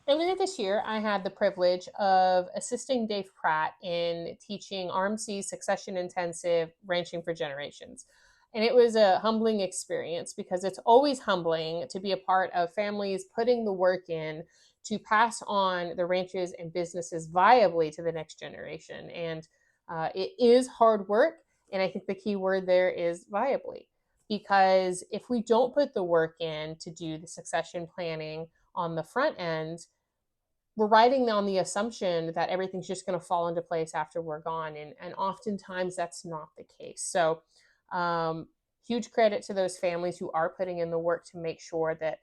Earlier this year, I had the privilege of assisting Dave Pratt in teaching RMC's Succession Intensive Ranching for Generations. And it was a humbling experience because it's always humbling to be a part of families putting the work in to pass on the ranches and businesses viably to the next generation. And it is hard work. And I think the key word there is viably. Because if we don't put the work in to do the succession planning on the front end, we're riding on the assumption that everything's just going to fall into place after we're gone. And oftentimes that's not the case. So, huge credit to those families who are putting in the work to make sure that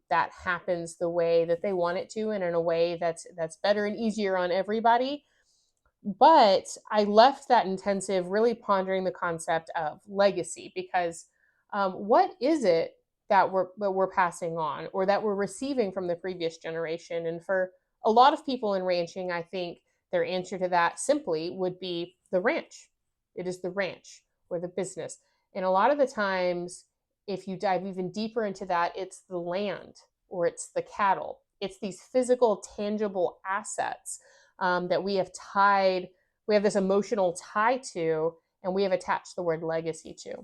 that happens the way that they want it to, and in a way that's better and easier on everybody. But I left that intensive really pondering the concept of legacy because what is it that we're passing on or that we're receiving from the previous generation? And for a lot of people in ranching, I think their answer to that simply would be the ranch. It is the ranch or the business. And a lot of the times, if you dive even deeper into that, it's the land or it's the cattle. It's these physical, tangible assets that we have this emotional tie to, and we have attached the word legacy to.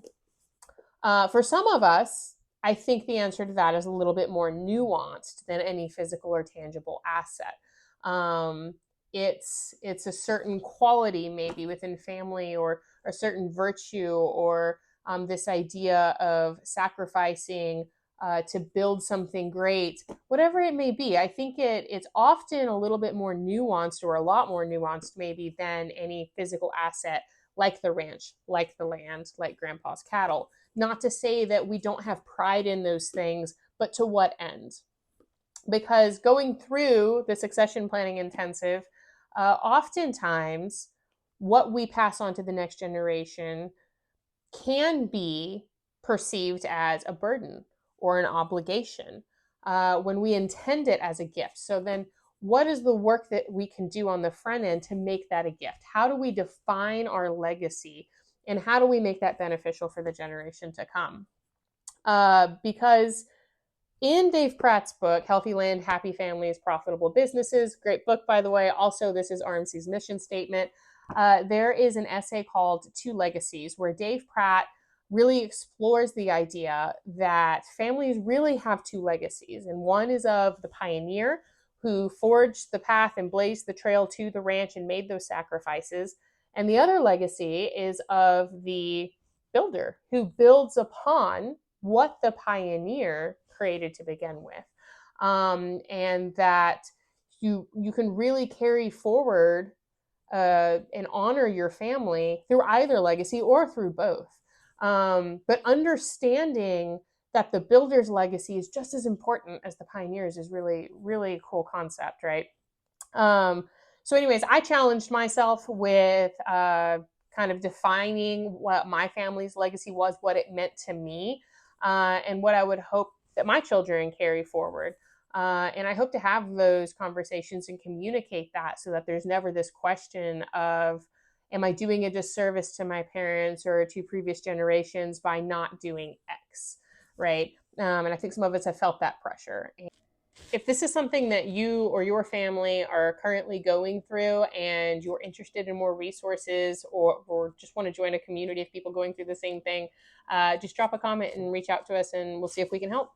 For some of us, I think the answer to that is a little bit more nuanced than any physical or tangible asset. Um, it's a certain quality maybe within family, or a certain virtue, or this idea of sacrificing to build something great, whatever it may be. I think it's often a little bit more nuanced, or a lot more nuanced maybe, than any physical asset like the ranch, like the land, like grandpa's cattle. Not to say that we don't have pride in those things, but to what end? Because going through the succession planning intensive, oftentimes what we pass on to the next generation can be perceived as a burden or an obligation when we intend it as a gift. So then, what is the work that we can do on the front end to make that a gift? How do we define our legacy, and how do we make that beneficial for the generation to come? Because in Dave Pratt's book, Healthy Land, Happy Families, Profitable Businesses, great book, by the way. Also, this is RMC's mission statement. There is an essay called Two Legacies, where Dave Pratt really explores the idea that families really have two legacies. And one is of the pioneer who forged the path and blazed the trail to the ranch and made those sacrifices. And the other legacy is of the builder who builds upon what the pioneer created to begin with. And that you can really carry forward and honor your family through either legacy or through both. But understanding that the builder's legacy is just as important as the pioneers is really, really a cool concept, right? So, anyways, I challenged myself with kind of defining what my family's legacy was, what it meant to me, and what I would hope that my children carry forward. And I hope to have those conversations and communicate that, so that there's never this question of, am I doing a disservice to my parents or to previous generations by not doing X, right? And I think some of us have felt that pressure. And if this is something that you or your family are currently going through, and you're interested in more resources, or just want to join a community of people going through the same thing, just drop a comment and reach out to us, and we'll see if we can help.